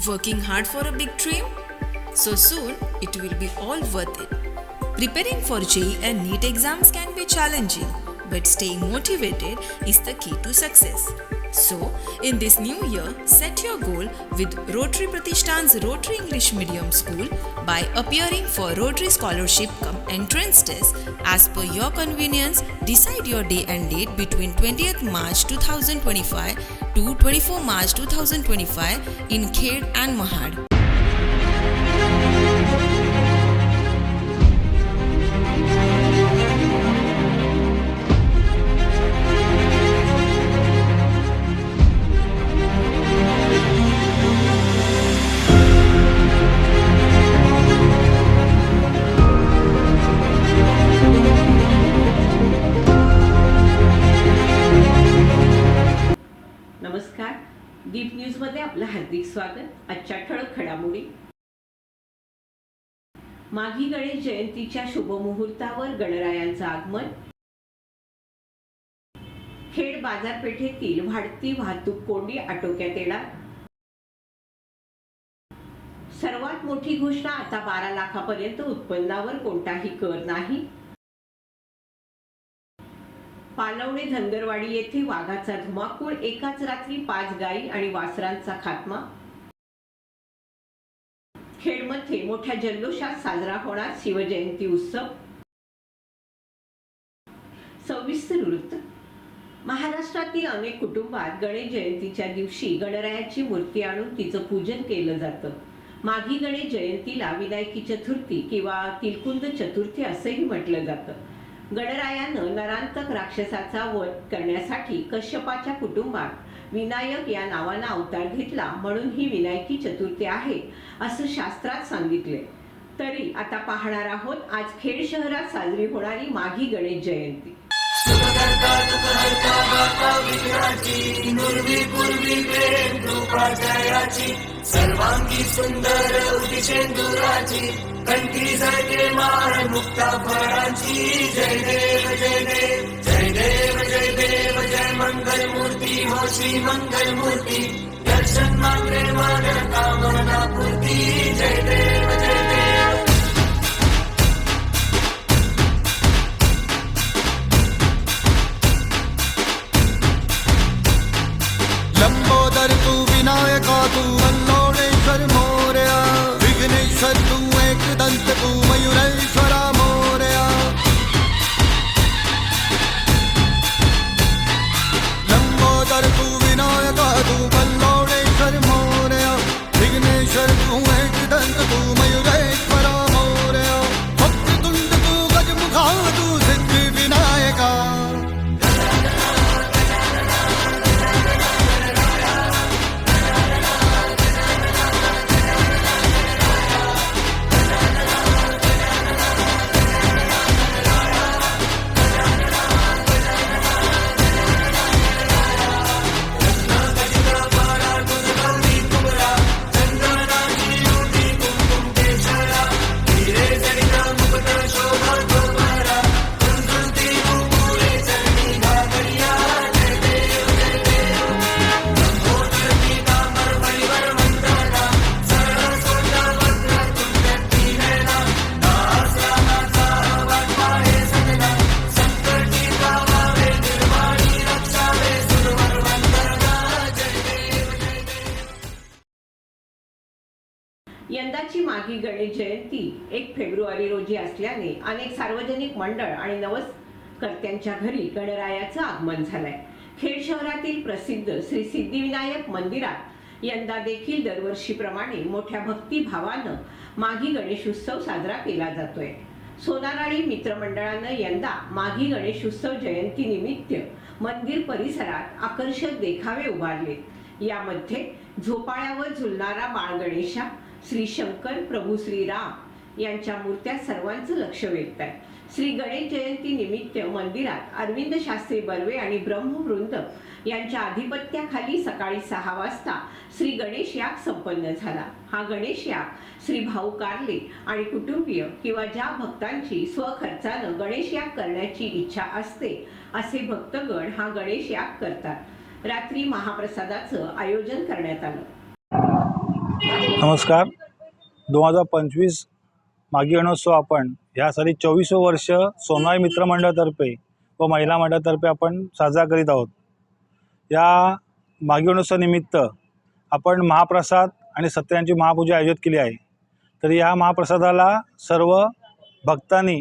Working hard for a big dream? So soon it will be all worth it. Preparing for JEE and NEET exams can be challenging, but staying motivated is the key to success. So, in this new year, set your goal with Rotary Pratishtan's Rotary English Medium School by appearing for Rotary Scholarship cum entrance test as per your convenience. Decide your day and date between 20th March 2025 to 24 March 2025 in Khed and Mahad. नमस्कार, दीप news मध्ये आपलं हार्दिक स्वागत. आजच्या ठळक घडामोडी. माघी गणेश जयंतीच्या शुभमुहूर्तावर गणरायांचं आगमन. खेड बाजारपेठेतील वाढती वाहतूक कोंडी आटोक्यात येणार. सर्वात मोठी घोषणा, आता 12 लाखापर्यंत उत्पन्नावर कोणताही कर नाही. पालवणे धनगरवाडी येथे वाघाचा धुमाकूळ, एकाच रात्री 5 गायी आणि वासरांचा खात्मा. खेडमध्ये मोठ्या जल्लोषात साजरा होणार शिवजयंती उत्सव. सविस्तर वृत्त. महाराष्ट्रातील अनेक कुटुंबात गणेश जयंतीच्या दिवशी गणरायाची मूर्ती आणून तिचं पूजन केलं जातं. माघी गणेश जयंतीला विनायकी चतुर्थी किंवा तिलकुंद चतुर्थी असंही म्हटलं जातं. गणरायानं नरांतक राक्षसाचा वध करण्यासाठी कश्यपाच्या कुटुंबात विनायक या नावानं अवतार घेतला, म्हणून ही विनायकी चतुर्थी आहे असं शास्त्रात सांगितले. तरी आता पाहणार आहोत आज खेड शहरात साजरी होणारी माघी गणेश जयंती. सर्वांगी सुंदर उदिशेंदुराची, कंठी झळके माळ मुक्ता फळांची. जय देव जय देव जय देव जय देव जय मंगल मूर्ती हो श्री मंगल मूर्ती. दर्शन मात्रे मन कामना पूर्ती. जय देव जय देव. लंबोदर तू विनायका तू वल्लोळेश्वर मोरया. विघ्नेश्वर तू एकदंत तू मयुरेश्वरा मोरया. लंबोदर तू विनायका तू वल्लोळेश्वर मोरया. विघ्नेश्वर तू एकदंत तू मयुरेश्वरा मोरया. भक्ततुंड तू गजमुखा तू सिद्धी विनायका. यंदाची माघी गणेश जयंती 1 फेब्रुवारी रोजी असल्याने अनेक सार्वजनिक मंडळ आणि नवसकर्त्यांच्या घरी गणरायाचं आगमन झालंय. खेड शहरातील प्रसिद्ध श्री सिद्धिविनायक मंदिरात यंदा देखील दरवर्षीप्रमाणे मोठ्या भक्तिभावानं माघी गणेश उत्सव साजरा केला जातोय. सोनाराळी मित्रमंडळानं यंदा माघी गणेश उत्सव जयंती निमित्त मंदिर परिसरात आकर्षक देखावे उभारले. यामध्ये झोपाळ्यावर झुलणारा बाळ गणेशा, श्री शंकर, प्रभू श्रीराम यांच्या मूर्त्या सर्वांचं लक्ष वेधतात. श्री गणेश जयंती निमित्त मंदिरात अरविंद शास्त्री बर्वे आणि ब्रह्मवृंद यांच्या अधिपत्याखाली सकाळी 6 वाजता श्री गणेश याग संपन्न झाला. हा गणेश याग श्री भाऊ कारले आणि कुटुंबीय किंवा ज्या भक्तांची स्वखर्चानं गणेश याग करण्याची इच्छा असते असे भक्तगण हा गणेश याग करतात. रात्री महाप्रसादाचं आयोजन करण्यात आलं. नमस्कार. 2025 मागी गणोत्सव आपण ह्या साली 24वं वर्ष सोनाई मित्र मंडळातर्फे व महिला मंडळातर्फे आपण साजरा करीत आहोत. या मागी गणोत्सवानिमित्त आपण महाप्रसाद आणि सत्यांची महापूजा आयोजित केली आहे. तर या महाप्रसादाला सर्व भक्तांनी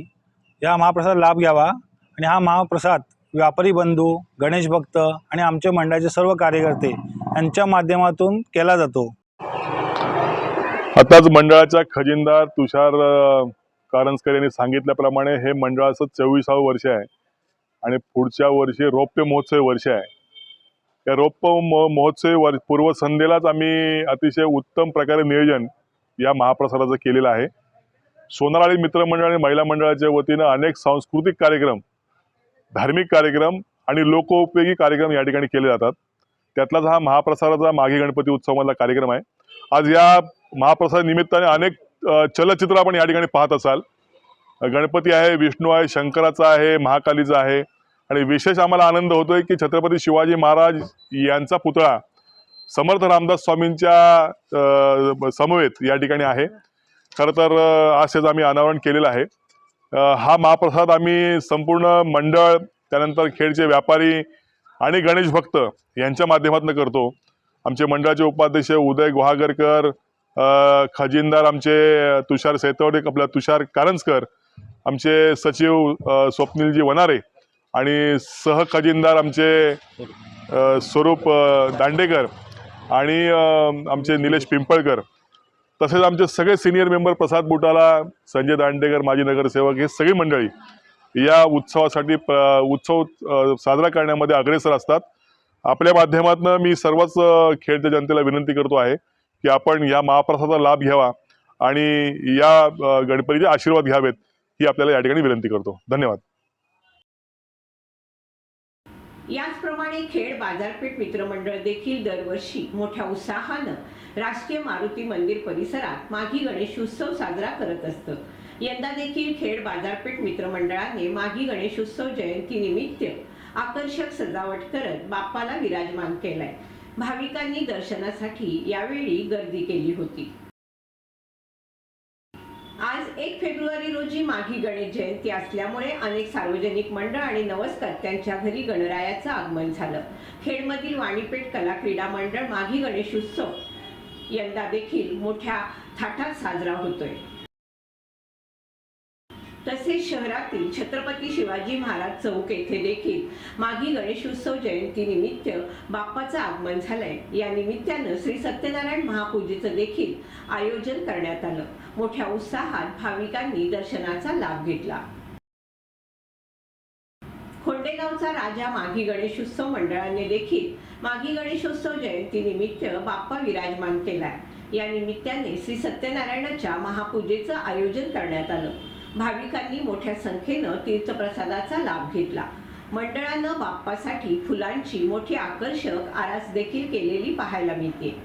या महाप्रसाद लाभ घ्यावा आणि हा महाप्रसाद व्यापारी बंधू, गणेश भक्त आणि आमचे मंडळाचे सर्व कार्यकर्ते यांच्या माध्यमातून केला जातो. आताच मंडळाच्या खजिनदार तुषार कारंजकर यांनी सांगितल्याप्रमाणे हे मंडळाचं 24वं वर्ष आहे आणि पुढच्या वर्षी रौप्य महोत्सवी वर्ष आहे. या रौप्य महोत्सवी पूर्वसंध्येलाच आम्ही अतिशय उत्तम प्रकारे नियोजन या महाप्रसादाचं केलेलं आहे. सोनाराळी मित्रमंडळ आणि महिला मंडळाच्या वतीनं अनेक सांस्कृतिक कार्यक्रम, धार्मिक कार्यक्रम आणि लोकोपयोगी कार्यक्रम या ठिकाणी केले जातात. त्यातलाच हा महाप्रसादाचा माघी गणपती उत्सवामधला कार्यक्रम आहे. आज या महाप्रसाद निमित्ताने अनेक चलचित्र आपण या ठिकाणी पाहत असाल. गणपती आहे, विष्णू आहे, शंकराचा आहे, महाकालीचा आहे आणि विशेष आम्हाला आनंद होतोय की छत्रपती शिवाजी महाराज यांचा पुतळा समर्थ रामदास स्वामींच्या समवेत या ठिकाणी आहे. खरं तर असेच आम्ही अनावरण केलेलं आहे. हा महाप्रसाद आम्ही संपूर्ण मंडळ, त्यानंतर खेडचे व्यापारी आणि गणेश भक्त यांच्या माध्यमातून करतो. आमचे मंडळाचे उपाध्यक्ष उदय गुहागरकर, खजिनदार आमचे तुषार सेतवडे, आपला तुषार कारंजकर, आमचे सचिव स्वप्नीलजी वनारे आणि सहखजिनदार आमचे स्वरूप दांडेकर आणि आमचे निलेश पिंपळकर, तसेच आमचे सगळे सिनियर मेंबर प्रसाद बुटाला, संजय दांडेकर, माजी नगरसेवक, हे सगळी मंडळी या उत्सवासाठी उत्सव साजरा करण्यामध्ये अग्रेसर असतात. आपल्या माध्यमातून मी सर्वच खेळत्या जनतेला विनंती करतो आहे की आपण या महाप्रसादाचा लाभ घ्यावा आणि या गणपतीचे आशीर्वाद घ्यावेत ही आपल्याला या ठिकाणी विनंती करतो. धन्यवाद. याचप्रमाणे खेड बाजारपेठ मित्रमंडळ देखील दरवर्षी मोठ्या उत्साहानं राष्ट्रीय मारुती मंदिर परिसरात माघी गणेशोत्सव साजरा करत असतं. यंदा देखील खेड बाजारपेठ मित्रमंडळाने माघी गणेशोत्सव जयंती निमित्त आकर्षक सजावट करत बाप्पाला विराजमान केलाय. भाविकांनी दर्शनासाठी यावेळी गर्दी केली होती. आज 1 फेब्रुवारी रोजी माघी गणेश जयंती असल्यामुळे अनेक सार्वजनिक मंडळ आणि नवसकर्त्यांच्या घरी गणरायाचं आगमन झालं. खेडमधील वाणीपेठ कला क्रीडा मंडळ माघी गणेशोत्सव यंदा देखील मोठ्या थाटात साजरा होतोय. तसेच शहरातील छत्रपती शिवाजी महाराज चौक येथे देखील माघी गणेशोत्सव जयंती निमित्त बाप्पाचं आगमन झालंय. या निमित्तानं श्री सत्यनारायण महापूजेचं देखील आयोजन करण्यात आलं. मोठ्या उत्साहात भाविकांनी दर्शनाचा लाभ घेतला. खोंडेगावचा राजा माघी गणेशोत्सव मंडळाने देखील माघी गणेशोत्सव जयंती निमित्त बाप्पा विराजमान केलाय. या निमित्ताने श्री सत्यनारायणाच्या महापूजेचं आयोजन करण्यात आलं. भाविकांनी मोठ्या संख्येनं तीर्थप्रसादाचा लाभ घेतला. मंडळानं बाप्पासाठी फुलांची मोठी आकर्षक आरास देखील केलेली पाहायला मिळते.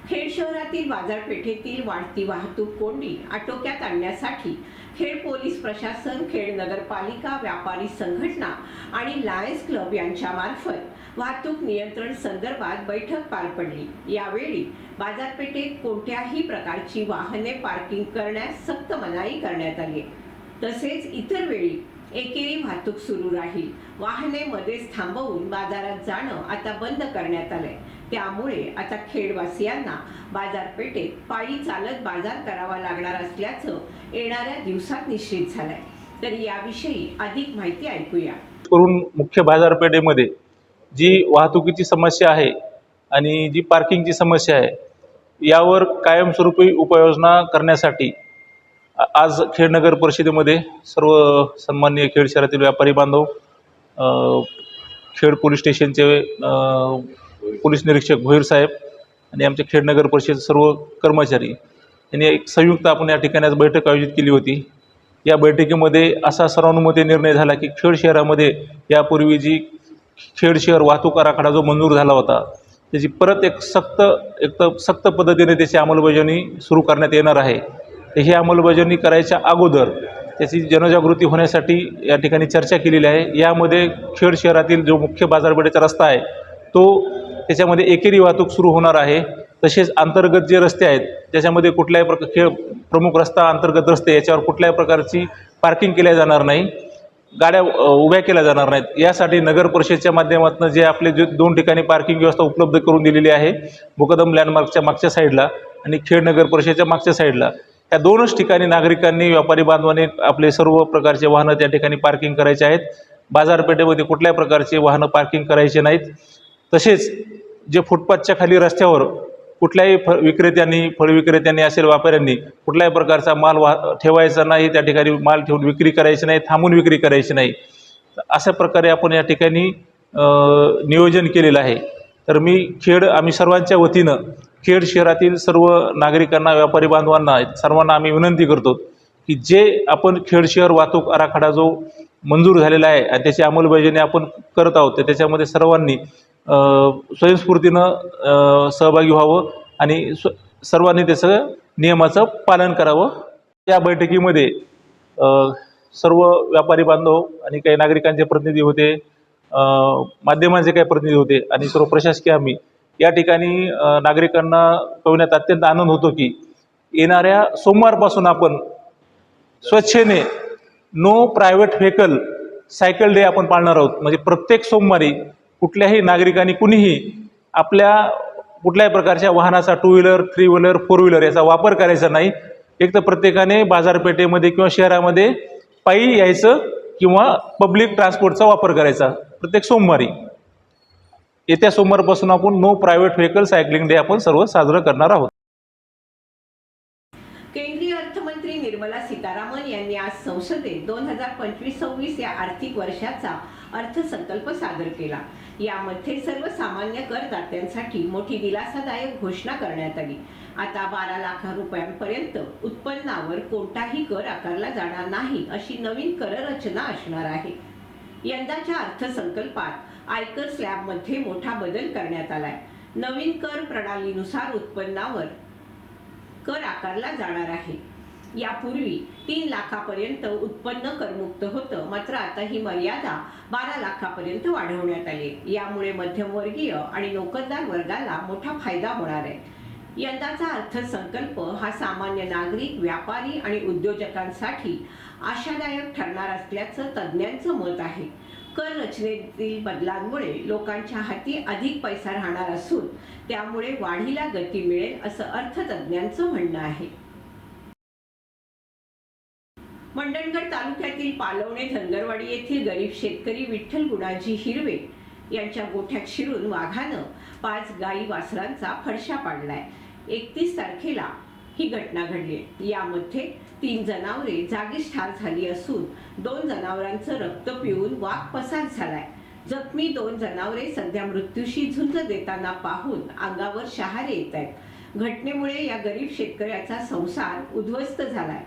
खेड शहरातील बाजारपेठेतील वाढती वाहतूक कोंडी आटोक्यात आणण्यासाठी खेड पोलीस प्रशासन, खेड नगरपालिका, व्यापारी संघटना आणि लायन्स क्लब यांच्या मार्फत वाहतूक नियंत्रण संदर्भात बैठक पार पडली. यावेळी बाजारपेठेत कोणत्याही प्रकारची वाहने पार्किंग करण्यास सक्त मनाई करण्यात आली. तसेच इतर वेळी एकेरी वाहतूक सुरू राहील. वाहने मध्येच थांबवून बाजारात जाणं आता बंद करण्यात आलंय. त्यामुळे आता खेडवासियांना बाजारपेठेत पायी चालत बाजार करावा लागणार असल्याचं येणाऱ्या दिवसात निश्चित झालंय. तर याविषयी अधिक माहिती ऐकूया. करून मुख्य बाजारपेठेमध्ये जी वाहतुकीची समस्या आहे आणि जी पार्किंगची समस्या आहे यावर कायमस्वरूपी उपाययोजना करण्यासाठी आज खेड नगर परिषदेमध्ये सर्व सन्माननीय खेड शहरातील व्यापारी बांधव, खेड पोलीस स्टेशनचे पोलीस निरीक्षक भोईर साहेब आणि आमचे खेड नगर परिषद सर्व कर्मचारी यांनी एक संयुक्त आपण या ठिकाणी आज बैठक आयोजित केली होती. या बैठकीमध्ये असा सर्वानुमते निर्णय झाला की खेड शहरामध्ये यापूर्वी जी खेड शहर वाहतूक आराखडा जो मंजूर झाला होता त्याची परत एक सक्त पद्धतीने त्याची अंमलबजावणी सुरू करण्यात येणार आहे. ही अंमलबजावणी करायच्या अगोदर त्याची जनजागृती होण्यासाठी या ठिकाणी चर्चा केलेली आहे. यामध्ये खेड शहरातील जो मुख्य बाजारपेठेचा रस्ता आहे तो त्याच्यामध्ये एकेरी वाहतूक सुरू होणार आहे. तसेच अंतर्गत जे रस्ते आहेत त्याच्यामध्ये कुठल्याही प्रमुख रस्ता अंतर्गत रस्ते याच्यावर कुठल्याही प्रकारची पार्किंग केल्या जाणार नाही, गाड्या उभ्या केल्या जाणार नाहीत। यासाठी नगर परिषदेच्या माध्यमातून जे आपले जे 2 ठिकाणी पार्किंग व्यवस्था उपलब्ध करून दिलेली आहे, मुकदम लँडमार्कच्या मागच्या साईडला आणि खेड नगर परिषदेच्या मागच्या साईडला, या 2च ठिकाणी नागरिकांनी व्यापारी बांधवांनी आपले सर्व प्रकारचे वाहनं त्या ठिकाणी पार्किंग करायचे आहेत। बाजारपेठेमध्ये कुठल्याही प्रकारचे वाहनं पार्किंग करायचे नाहीत। तसेच जे फुटपाथच्या खाली रस्त्यावर कुठल्याही विक्रेत्यांनी, फळ विक्रेत्यांनी असेल, व्यापाऱ्यांनी कुठल्याही प्रकारचा माल ठेवायचा नाही, त्या ठिकाणी माल ठेवून विक्री करायची नाही, थांबून विक्री करायची नाही। अशा प्रकारे आपण या ठिकाणी नियोजन केलेलं आहे। तर आम्ही सर्वांच्या वतीनं खेड शहरातील सर्व नागरिकांना, व्यापारी बांधवांना, सर्वांना आम्ही विनंती करतो की जे आपण खेड शहर वाहतूक आराखडा जो मंजूर झालेला आहे आणि त्याची अंमलबजावणी आपण करत आहोत, तर त्याच्यामध्ये सर्वांनी स्वयंस्फूर्तीनं सहभागी व्हावं आणि सर्वांनी त्याचं नियमाचं पालन करावं। या बैठकीमध्ये सर्व व्यापारी बांधव आणि काही नागरिकांचे प्रतिनिधी होते, माध्यमांचे काही प्रतिनिधी होते आणि सर्व प्रशासकीय आम्ही या ठिकाणी नागरिकांना कळवण्यात अत्यंत आनंद होतो की येणाऱ्या सोमवारपासून आपण स्वच्छेने no private vehicle cycle day आपण पाळणार आहोत। म्हणजे प्रत्येक सोमवारी कुठल्याही नागरिकांनी कुणीही आपल्या कुठल्याही प्रकारच्या वाहनाचा 2 व्हीलर, 3 व्हीलर, 4 व्हीलर याचा वापर करायचा नाही। एक तर प्रत्येकाने बाजारपेठेमध्ये किंवा शहरामध्ये पायी यायचं किंवा पब्लिक ट्रान्सपोर्टचा वापर करायचा प्रत्येक सोमवारी। येत्या सोमवारपासून आपण no private vehicle cycling day आपण सर्व साजरं करणार आहोत। केंद्रीय अर्थमंत्री निर्मला सीतारामन यांनी आज संसदेत 2025-26 या आर्थिक वर्षाचा अर्थसंकल्प सादर केला। यामध्ये सर्वसामान्य करदात्यांसाठी मोठी दिलासादायक घोषणा करण्यात आली। आता 12 लाख रुपयांपर्यंत उत्पन्नावर कोणताही कर आकारला जाणार नाही अशी नवीन कररचना असणार आहे। यंदाच्या अर्थसंकल्पात आयकर स्लॅबमध्ये मोठा बदल करण्यात आलाय। नवीन कर प्रणालीनुसार उत्पन्नावर कर आकारला जाणार आहे। यापूर्वी 3 लाखापर्यंत उत्पन्न करमुक्त होतं, मात्र आता ही मर्यादा 12 लाखापर्यंत वाढवण्यात आली। यामुळे मध्यमवर्गीय आणि नोकरदार वर्गाला मोठा फायदा होणार आहे। यंदाचा अर्थसंकल्प हा सामान्य नागरिक, व्यापारी आणि उद्योजकांसाठी आशादायक ठरणार असल्याचं तज्ज्ञांचं मत आहे। कर रचनेतील बदलांमुळे लोकांच्या हाती अधिक पैसा राहणार असून त्यामुळे वाढीला गती मिळेल असं अर्थतज्ज्ञांचं म्हणणं आहे। मंडणगड तालुक्यातील पालवणे धनगरवाडी येथील गरीब शेतकरी विठ्ठल गुणाजी हिरवे यांच्या गोठ्यात शिरून वाघानं 5 गाई वासरांचा फडशा पाडलाय। 31 तारखेला ही घटना घडली। यामध्ये 3 जनावरे जागीच ठार झाली असून 2 जनावरांचं रक्त पिऊन वाघ पसार झालाय। जखमी 2 जनावरे सध्या मृत्यूशी झुंज देताना पाहून अंगावर शहारे येत आहेत। घटनेमुळे या गरीब शेतकऱ्याचा संसार उद्ध्वस्त झालाय।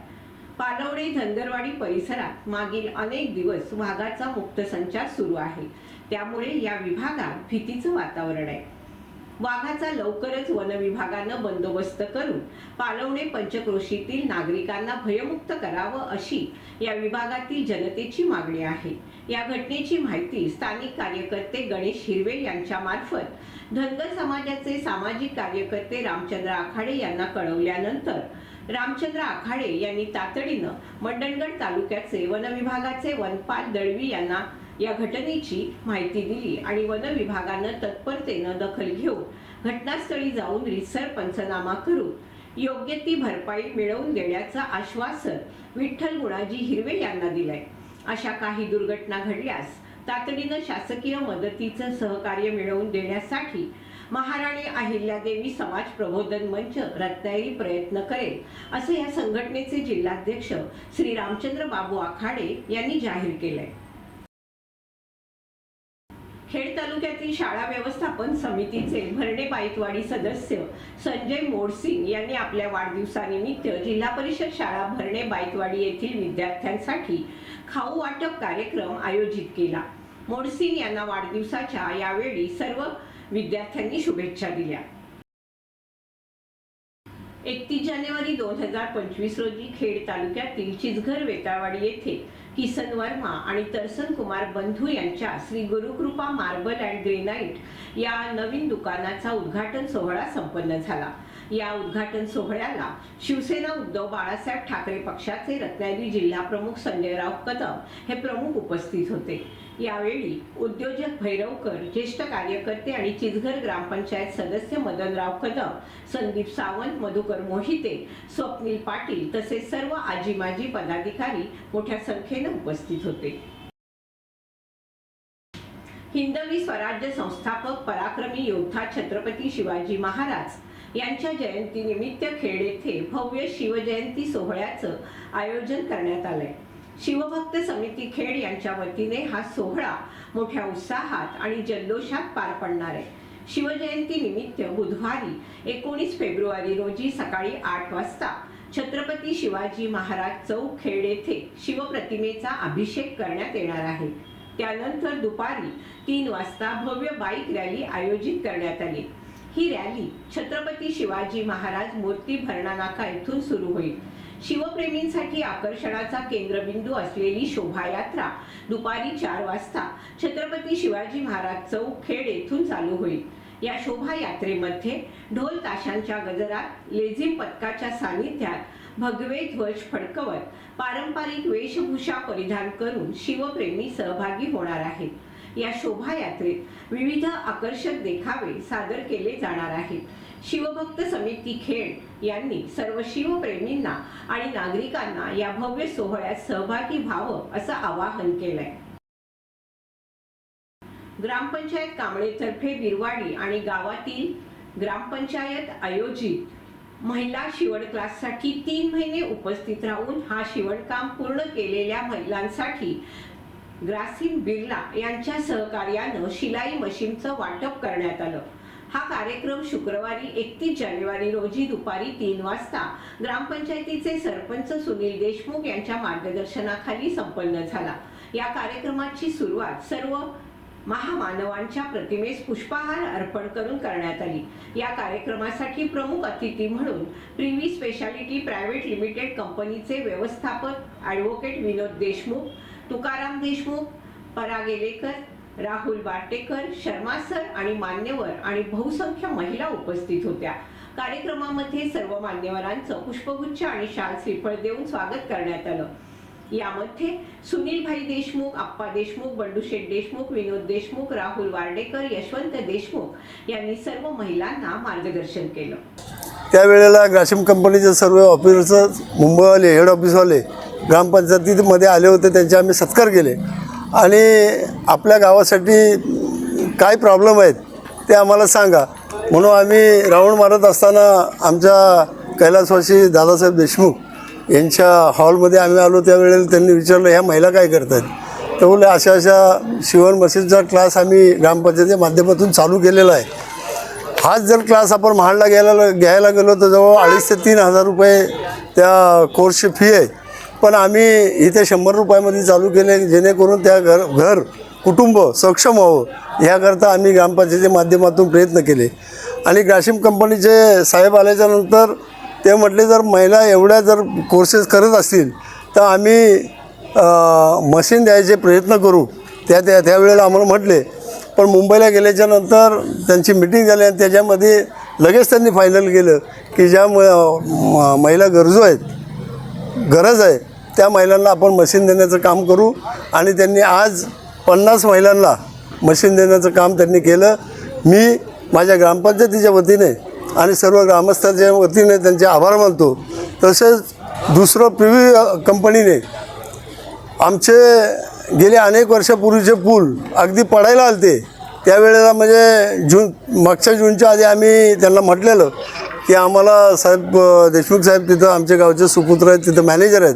पालवणे धनगरवाडी परिसरात मागील अनेक दिवस वाघाचा मुक्त संचार सुरू आहे, त्यामुळे या विभागात भीतीचं वातावरण आहे। वाघाचा लवकरच वन विभागानं बंदोबस्त करून पालवणे पंचक्रोशीतील नागरिकांना भयमुक्त करावं अशी या विभागातील जनतेची मागणी आहे। या घटनेची माहिती स्थानिक कार्यकर्ते गणेश हिरवे यांच्या मार्फत धनगर समाजाचे सामाजिक कार्यकर्ते रामचंद्र आखाडे यांना कळवल्यानंतर रामचंद्र आखाडे यांनी तातडीनं मंडणगड तालुक्याचे वन विभागाचे वनपाल दळवी यांना या घटनेची माहिती दिली आणि वन विभागानं तत्परतेनं दखल घेऊन घटनास्थळी जाऊन रीतसर पंचनामा करून योग्य ती भरपाई मिळवून देण्याचं आश्वासन विठ्ठल गुणाजी हिरवे यांना दिलंय। अशा काही दुर्घटना घडल्यास तातडीनं शासकीय मदतीचं सहकार्य मिळवून देण्यासाठी महाराणी अहिल्यादेवी समाज प्रबोधन मंच रत्नागिरी प्रयत्न करेल असं या संघटनेचे जिल्हाध्यक्ष श्री रामचंद्र बाबू आखाडे यांनी जाहीर केलंय। खेड तालुक्यातील शाळा व्यवस्थापन समितीचे भरणे बाईतवाडी सदस्य संजय मोडसिंग यांनी आपल्या वाढदिवसानिमित्त जिल्हा परिषद शाळा भरणे बाईतवाडी येथील विद्यार्थ्यांसाठी खाऊ वाटप कार्यक्रम आयोजित केला। मोडसिंग यांना वाढदिवसाच्या यावेळी सर्व विद्यार्थ्यांनी शुभेच्छा दिल्या। 31 जानेवारी 2025 रोजी खेड तालुक्यातील चिचघर वेताळवाडी येथे किसन वर्मा आणि तरसन कुमार बंधू यांच्या Shri Gurukripa marble and granite या नवीन दुकानाचा उद्घाटन सोहळा संपन्न झाला। या उद्घाटन सोहळ्याला शिवसेना उद्धव बाळासाहेब ठाकरे पक्षाचे रत्नागिरी जिल्हा प्रमुख संजयराव कदम हे प्रमुख उपस्थित होते। यावेळी उद्योजक भैरवकर, ज्येष्ठ कार्यकर्ते आणि चिचघर ग्रामपंचायत सदस्य मदनराव कदम, संदीप सावंत, मधुकर मोहिते, स्वप्नील पाटील तसेच सर्व आजी माजी पदाधिकारी मोठ्या संख्येने उपस्थित होते। हिंदवी स्वराज्य संस्थापक पराक्रमी योद्धा छत्रपती शिवाजी महाराज यांच्या जयंतीनिमित्त खेड येथे भव्य शिवजयंती सोहळ्याचं आयोजन करण्यात आलंय। शिवभक्त समिती खेड यांच्या वतीने हा सोहळा मोठ्या उत्साहात आणि जल्लोषात पार पडणार आहे। शिवजयंती निमित्त बुधवारी 19 फेब्रुवारी रोजी सकाळी 8 वाजता छत्रपती शिवाजी महाराज चौक खेड येथे शिवप्रतिमेचा अभिषेक करण्यात येणार आहे। त्यानंतर दुपारी 3 वाजता भव्य बाईक रॅली आयोजित करण्यात आली। ही रॅली छत्रपती शिवाजी महाराज मूर्ती भरणा नाका येथून सुरू होईल। शिवप्रेमींसाठी आकर्षणाचा केंद्रबिंदू असलेली शोभायात्रा दुपारी 4 वाजता छत्रपती शिवाजी महाराज चौक खेड येथून चालू होईल। या शोभायात्रेमध्ये ढोल ताशांच्या गजरात, लेझिम पथकाच्या सानिध्यात भगवे ध्वज फडकवत पारंपरिक वेशभूषा परिधान करून शिवप्रेमी सहभागी होणार आहेत। या शोभायात्रेत विविध आकर्षक देखावे सादर केले जाणार आहेत। शिवभक्त समिती खेड यांनी सर्व शिवप्रेमींना आणि नागरिकांना या भव्य सोहळ्यात सहभागी व्हावं असं आवाहन केलंय। ग्रामपंचायत कांबळेतर्फे बिरवाडी आणि गावातील ग्रामपंचायत आयोजित महिला शिवण क्लाससाठी 3 महिने उपस्थित राहून हा शिवणकाम पूर्ण केलेल्या महिलांसाठी ग्रासिम बिर्ला यांच्या सहकार्यानं शिलाई मशीनचं वाटप करण्यात आलं। हा कार्यक्रम शुक्रवारी 31 जानेवारी रोजी दुपारी 3 वाजता ग्रामपंचायतीचे सरपंच सुनील देशमुख यांच्या मार्गदर्शनाखाली संपन्न झाला। या कार्यक्रमाची सुरुवात सर्व महामानवांच्या प्रतिमेस पुष्पहार अर्पण करून करण्यात आली। या कार्यक्रमासाठी प्रमुख अतिथी म्हणून प्रिव्ही स्पेशालिटी प्रायव्हेट लिमिटेड कंपनीचे व्यवस्थापक ॲडव्होकेट विनोद देशमुख, तुकाराम देशमुख, परागेलेकर, राहुल वाटेकर, शर्मा सर आणि मान्यवर आणि बहुसंख्य महिला उपस्थित होत्या। कार्यक्रमामध्ये सर्व मान्यवरांचं पुष्पगुच्छ आणि शाल श्रीफळ देऊन स्वागत करण्यात आलं। यामध्ये सुनीलभाई देशमुख, आप्पा देशमुख, बंडूशेठ देशमुख, विनोद देशमुख, राहुल वार्डेकर, यशवंत देशमुख यांनी सर्व महिलांना मार्गदर्शन केलं। त्यावेळेला ग्रासिम कंपनीचे सर्व ऑफिसर्स, मुंबईवाले हेड ऑफिसवाले ग्रामपंचायतीमध्ये आले होते। त्यांचे आम्ही सत्कार केले आणि आपल्या गावासाठी काय प्रॉब्लेम आहेत ते आम्हाला सांगा म्हणून आम्ही राऊंड मारत असताना आमच्या कैलासवासी दादासाहेब देशमुख यांच्या हॉलमध्ये आम्ही आलो। त्यावेळेला त्यांनी विचारलं, ह्या महिला काय करत आहेत? तर बोलले अशा शिवण मशीनचा क्लास आम्ही ग्रामपंचायतीच्या माध्यमातून चालू केलेला आहे। हाच जर क्लास आपण महाडला घ्यायला गेलो तर जवळ 2,500 ते 3,000 रुपये त्या कोर्सची फी आहे। पण आम्ही इथे 100 रुपयामध्ये चालू केले जेणेकरून त्या घर कुटुंब सक्षम व्हावं याकरता आम्ही ग्रामपंचायतीच्या माध्यमातून प्रयत्न केले। आणि ग्रासिम कंपनीचे साहेब आल्याच्यानंतर ते म्हटले, जर महिला एवढ्या जर कोर्सेस करत असतील तर आम्ही मशीन द्यायचे प्रयत्न करू। त्यावेळेला आम्हाला म्हटले, पण मुंबईला गेल्याच्यानंतर त्यांची मिटिंग झाली आणि त्याच्यामध्ये लगेच त्यांनी फायनल केलं की ज्या महिला गरज आहे त्या महिलांना आपण मशीन देण्याचं काम करू। आणि त्यांनी आज 50 महिलांना मशीन देण्याचं काम त्यांनी केलं। मी माझ्या ग्रामपंचायतीच्या वतीने आणि सर्व ग्रामस्थांच्या वतीने त्यांचे आभार मानतो। तसेच दुसरं प्रिव्ही कंपनीने आमचे गेले अनेक वर्षापूर्वीचे पूल अगदी पडायला आलते त्यावेळेला म्हणजे मागच्या जूनच्या आधी आम्ही त्यांना म्हटलेलं की आम्हाला साहेब देशमुख साहेब तिथं आमच्या गावचे सुपुत्र आहेत, तिथं मॅनेजर आहेत,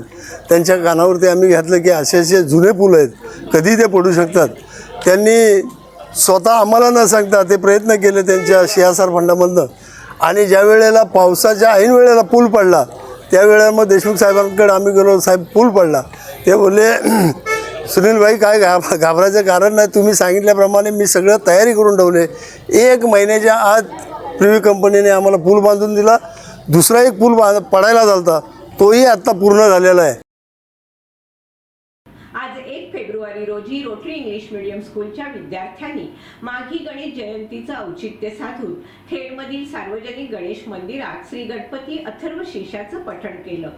त्यांच्या कानावरती आम्ही घातलं की असे जुने पूल आहेत, कधी ते पडू शकतात। त्यांनी स्वतः आम्हाला न सांगता ते प्रयत्न केले त्यांच्या CSR फंडामधनं। आणि ज्या वेळेला पावसाच्या ऐन वेळेला पूल पडला त्यावेळेला मग देशमुख साहेबांकडे आम्ही गेलो, साहेब पूल पडला। ते बोलले, सुनीलभाई काय घाबरायचं कारण नाही, तुम्ही सांगितल्याप्रमाणे मी सगळं तयारी करून ठेवले। 1 महिन्याच्या आत प्रिव्ही कंपनीने आम्हाला पूल बांधून दिला। दुसरा एक पूल पडायला झालता, तोही आत्ता पूर्ण झालेला आहे। फेब्रुवारी रोजी रोटरी इंग्लिश मीडियम स्कूलच्या विद्यार्थ्यांनी माघी गणेश जयंतीचं औचित्य साधून खेडमधील सार्वजनिक गणेश मंदिरात श्री गणपती अथर्व शीर्षाचं पठण केलं.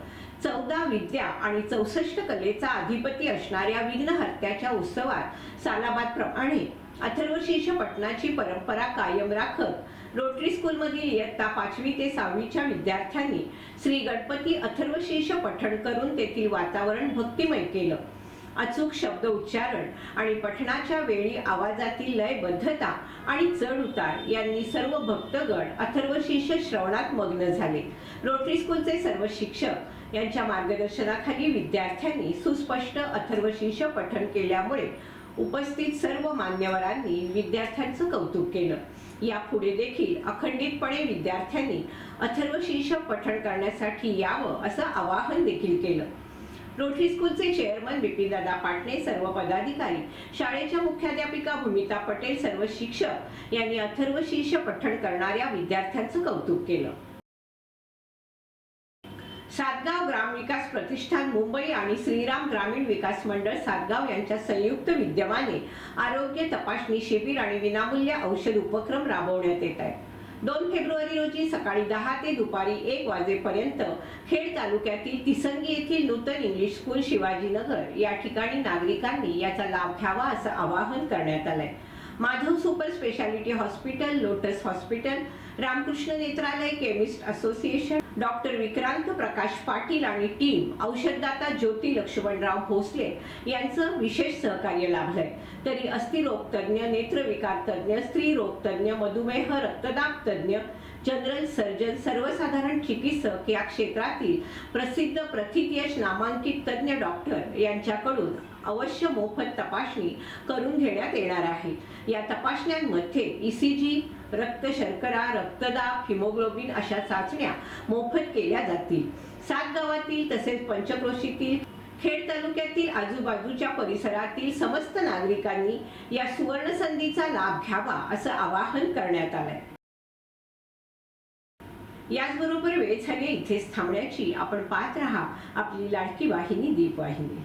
14 विद्या आणि 64 कलेचा अधिपती असणाऱ्या विघ्नहर्त्याच्या उत्सवात सालाबादप्रमाणे अथर्वशीर्ष पठणाची परंपरा कायम राखत रोटरी स्कूलमधील इयत्ता 5वी ते 6वीच्या विद्यार्थ्यांनी श्री गणपती अथर्वशीर्ष पठण करून तेथील वातावरण भक्तिमय केलं. अचूक शब्द उच्चारण आणि पठणाच्या वेळी आवाजातील लयबद्धता आणि चढ उतार यांनी सर्व भक्तगण अथर्वशीर्ष श्रवणात मग्न झाले. रोटरी स्कूलचे सर्व शिक्षक यांच्या मार्गदर्शनाखाली विद्यार्थ्यांनी सुस्पष्ट अथर्वशीर्ष पठण केल्यामुळे उपस्थित सर्व मान्यवरांनी विद्यार्थ्यांचं कौतुक केलं. यापुढे देखील अखंडितपणे विद्यार्थ्यांनी अथर्वशीर्ष पठण करण्यासाठी यावं असं आवाहन देखील केलं. रोटरी स्कूलचे चेअरमन बिपिनदादा पाटणे, सर्व पदाधिकारी, शाळेच्या मुख्याध्यापिका भूमिता पटेल, सर्व शिक्षक यांनी अथर्वशीर्ष पठण करणाऱ्या विद्यार्थ्यांचं कौतुक केलं. सातगाव ग्रामविकास प्रतिष्ठान मुंबई आणि श्रीराम ग्रामीण विकास मंडळ सातगाव यांच्या संयुक्त विद्यमाने आरोग्य तपासणी शिबिर आणि विनामूल्य औषध उपक्रम राबवण्यात येत आहे. 2 फेब्रुवारी रोजी सकाळी 10 ते दुपारी 1 वाजेपर्यंत खेड तालुक्यातील तिसंगी येथील नूतन इंग्लिश स्कूल शिवाजीनगर या ठिकाणी नागरिकांनी याचा लाभ घ्यावा असं आवाहन करण्यात आलंय. Madhav super speciality hospital, Lotus hospital, Ramkrishna Netralaya, chemist association, doctor Vikrant Prakash Patil आणि टीम, औषधदाता ज्योती लक्ष्मणराव भोसले यांचं विशेष सहकार्य लाभलंय. तरी अस्थिरोग तज्ञ, नेत्रविकार तज्ञ, स्त्री रोग तज्ञ, मधुमेह, रक्तदाब तज्ञ, जनरल सर्जन, सर्वसाधारण चिकित्सक या क्षेत्रातील प्रसिद्ध प्रथितयश नामांकित तज्ञ डॉक्टर यांच्याकडून अवश्य मोफत तपासणी करून घेण्यात येणार आहे. या तपासण्यांमध्ये ECG, रक्त शर्करा, रक्तदाब, हिमोग्लोबिन अशा चाचण्या मोफत केल्या जातील. 7 गावातील तसेच पंचक्रोशीतील, खेड तालुक्यातील आजूबाजूच्या परिसरातील समस्त नागरिकांनी या सुवर्ण संधीचा लाभ घ्यावा असं आवाहन करण्यात आलंय. याचबरोबर वेळ झाली इथेच थांबण्याची. आपण पाहत रहा आपली लाडकी वाहिनी दीपवाहिनी.